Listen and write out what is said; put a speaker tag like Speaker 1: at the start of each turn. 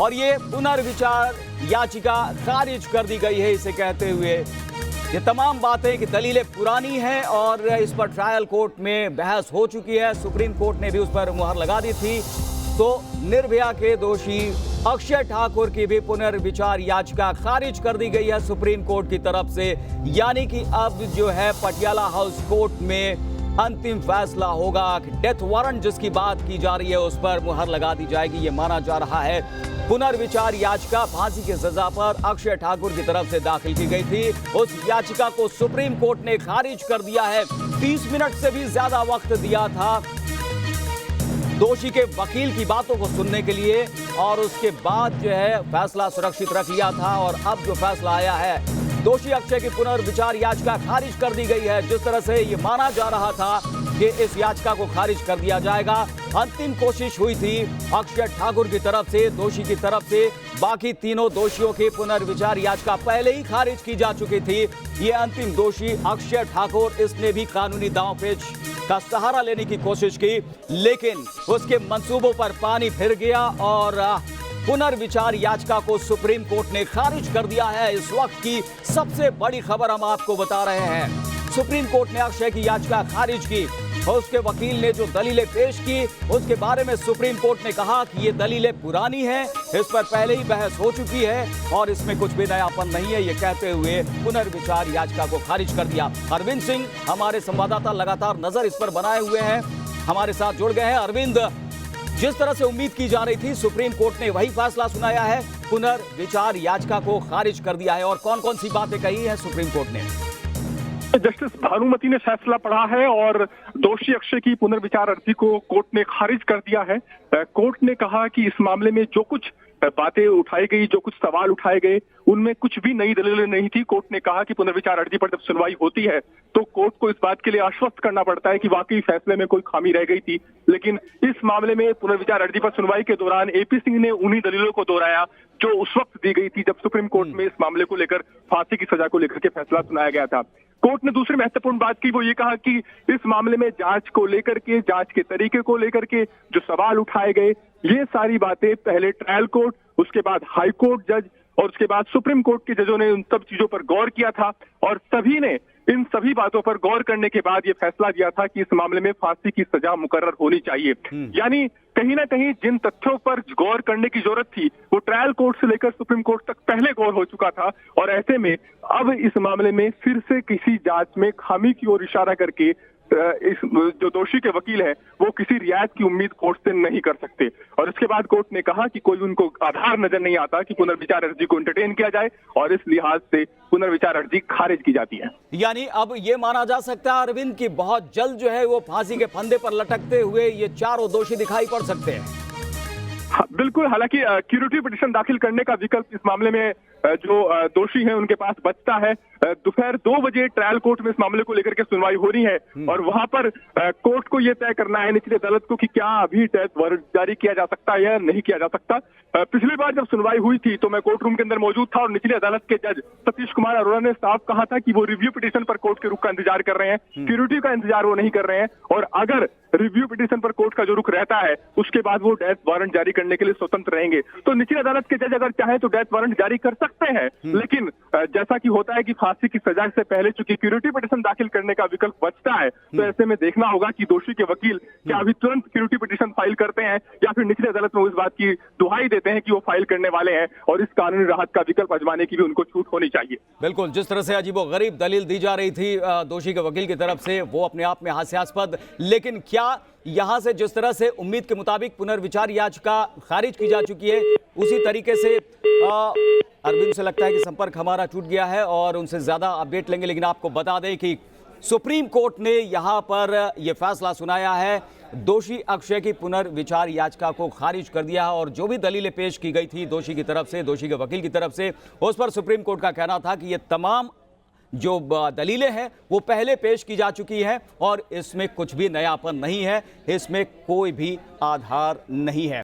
Speaker 1: और ये पुनर्विचार याचिका खारिज कर दी गई है। इसे कहते हुए ये तमाम बातें कि दलीलें पुरानी हैं और इस पर ट्रायल कोर्ट में बहस हो चुकी है, सुप्रीम कोर्ट ने भी उस पर मुहर लगा दी थी। तो निर्भया के दोषी अक्षय ठाकुर की भी पुनर्विचार याचिका खारिज कर दी गई है सुप्रीम कोर्ट की तरफ से। यानी कि अब जो है पटियाला हाउस कोर्ट में अंतिम फैसला होगा। डेथ वारंट जिसकी बात की जा रही है उस पर मुहर लगा दी जाएगी। ये माना जा रहा है पुनर्विचार याचिका फांसी की सजा पर अक्षय ठाकुर की तरफ से दाखिल की गई थी, उस याचिका को सुप्रीम कोर्ट ने खारिज कर दिया है। 30 मिनट से भी ज्यादा वक्त दिया था दोषी के वकील की बातों को सुनने के लिए और उसके बाद जो है फैसला सुरक्षित रख लिया था। और अब जो फैसला आया है, दोषी अक्षय की पुनर्विचार याचिका खारिज कर दी गई है। जिस तरह से ये माना जा रहा था कि इस याचिका को खारिज कर दिया जाएगा, अंतिम कोशिश हुई थी अक्षय ठाकुर की तरफ से, दोषी की तरफ से। बाकी तीनों दोषियों की पुनर्विचार याचिका पहले ही खारिज की जा चुकी थी। ये अंतिम दोषी अक्षय ठाकुर, इसने भी कानूनी दांवपेच का सहारा लेने की कोशिश की, लेकिन उसके मंसूबों पर पानी फिर गया और पुनर्विचार याचिका को सुप्रीम कोर्ट ने खारिज कर दिया है। इस वक्त की सबसे बड़ी खबर हम आपको बता रहे हैं। सुप्रीम कोर्ट ने अक्षय की याचिका खारिज की और उसके वकील ने जो दलीलें पेश की उसके बारे में सुप्रीम कोर्ट ने कहा कि ये दलीलें पुरानी हैं, इस पर पहले ही बहस हो चुकी है और इसमें कुछ भी नयापन नहीं है। ये कहते हुए पुनर्विचार याचिका को खारिज कर दिया। अरविंद सिंह हमारे संवाददाता लगातार नजर इस पर बनाए हुए हैं, हमारे साथ जुड़ गए हैं। अरविंद, जिस तरह से उम्मीद की जा रही थी सुप्रीम कोर्ट ने वही फैसला सुनाया है, पुनर्विचार याचिका को खारिज कर दिया है और कौन कौन सी बातें कही है सुप्रीम कोर्ट ने?
Speaker 2: जस्टिस भानुमति ने फैसला पढ़ा है और दोषी अक्षय की पुनर्विचार अर्जी को कोर्ट ने खारिज कर दिया है। कोर्ट ने कहा कि इस मामले में जो कुछ बातें उठाई गई, जो कुछ सवाल उठाए गए, उनमें कुछ भी नई दलीलें नहीं थी। कोर्ट ने कहा कि पुनर्विचार अर्जी पर जब सुनवाई होती है तो कोर्ट को इस बात के लिए आश्वस्त करना पड़ता है कि वाकई फैसले में कोई खामी रह गई थी। लेकिन इस मामले में पुनर्विचार अर्जी पर सुनवाई के दौरान एपी सिंह ने उन्हीं दलीलों को दोहराया जो उस वक्त दी गई थी जब सुप्रीम कोर्ट में इस मामले को लेकर फांसी की सजा को लेकर के फैसला सुनाया गया था। कोर्ट ने दूसरी महत्वपूर्ण बात की, वो ये कहा कि इस मामले में जांच को लेकर के, जांच के तरीके को लेकर के जो सवाल उठाए गए, ये सारी बातें पहले ट्रायल कोर्ट, उसके बाद हाई कोर्ट जज और उसके बाद सुप्रीम कोर्ट के जजों ने उन सब चीजों पर गौर किया था और सभी ने इन सभी बातों पर गौर करने के बाद ये फैसला दिया था कि इस मामले में फांसी की सजा मुकर्रर होनी चाहिए। यानी कहीं ना कहीं जिन तथ्यों पर गौर करने की जरूरत थी वो ट्रायल कोर्ट से लेकर सुप्रीम कोर्ट तक पहले गौर हो चुका था और ऐसे में अब इस मामले में फिर से किसी जांच में खामी की ओर इशारा करके इस जो दोषी के वकील हैं वो किसी रियायत की उम्मीद कोर्ट से नहीं कर सकते। और इसके बाद कोर्ट ने कहा कि कोई उनको आधार नजर नहीं आता कि पुनर्विचार अर्जी को एंटरटेन किया जाए और इस लिहाज से पुनर्विचार अर्जी खारिज की जाती है।
Speaker 1: यानी अब ये माना जा सकता है अरविंद की बहुत जल्द जो है वो फांसी के फंदे पर लटकते हुए ये चारों दोषी दिखाई पड़ सकते हैं।
Speaker 2: हाँ, बिल्कुल। हालांकि क्यूरेटिव पिटीशन दाखिल करने का विकल्प इस मामले में जो दोषी हैं उनके पास बचता है। दोपहर 2 बजे ट्रायल कोर्ट में इस मामले को लेकर के सुनवाई हो रही है और वहां पर कोर्ट को यह तय करना है निचली अदालत को कि क्या अभी डेथ वारंट जारी किया जा सकता है या नहीं किया जा सकता। पिछली बार जब सुनवाई हुई थी तो मैं कोर्ट रूम के अंदर मौजूद था और निचली अदालत के जज सतीश कुमार अरोड़ा ने साफ कहा था कि वो रिव्यू पिटीशन पर कोर्ट के रुख का इंतजार कर रहे हैं, क्यूरेटिव का इंतजार वो नहीं कर रहे हैं और अगर रिव्यू पिटीशन पर कोर्ट का जो रुख रहता है उसके बाद वो डेथ वारंट जारी करने के लिए स्वतंत्र रहेंगे। तो निचली अदालत के जज अगर चाहे तो डेथ वारंट जारी कर सकते हैं, लेकिन जैसा कि होता है कि फांसी की सजा से पहले चूंकि क्यूरेटिव पिटीशन दाखिल करने का विकल्प बचता है तो ऐसे में देखना होगा कि दोषी के वकील क्या अभी तुरंत क्यूरेटिव पिटीशन फाइल करते हैं या फिर निचली अदालत में उस बात की दुहाई देते हैं कि वो फाइल करने वाले हैं और इस कानूनी राहत का विकल्प आजमाने की भी उनको छूट होनी चाहिए।
Speaker 1: बिल्कुल, जिस तरह से अजीबोगरीब दलील दी जा रही थी दोषी के वकील की तरफ से वो अपने आप में हास्यास्पद, लेकिन क्या यहां से जिस तरह से उम्मीद के मुताबिक पुनर्विचार याचिका खारिज की जा चुकी है उसी तरीके से अरविंद से लगता है कि संपर्क हमारा टूट गया है और उनसे ज्यादा अपडेट लेंगे, लेकिन आपको बता दें कि सुप्रीम कोर्ट ने यहां पर यह फैसला सुनाया है, दोषी अक्षय की पुनर्विचार याचिका को खारिज कर दिया है और जो भी दलीलें पेश की गई थी दोषी की तरफ से, दोषी के वकील की तरफ से, उस पर सुप्रीम कोर्ट का कहना था कि ये तमाम जो दलीलें हैं वो पहले पेश की जा चुकी हैं और इसमें कुछ भी नयापन नहीं है, इसमें कोई भी आधार नहीं है।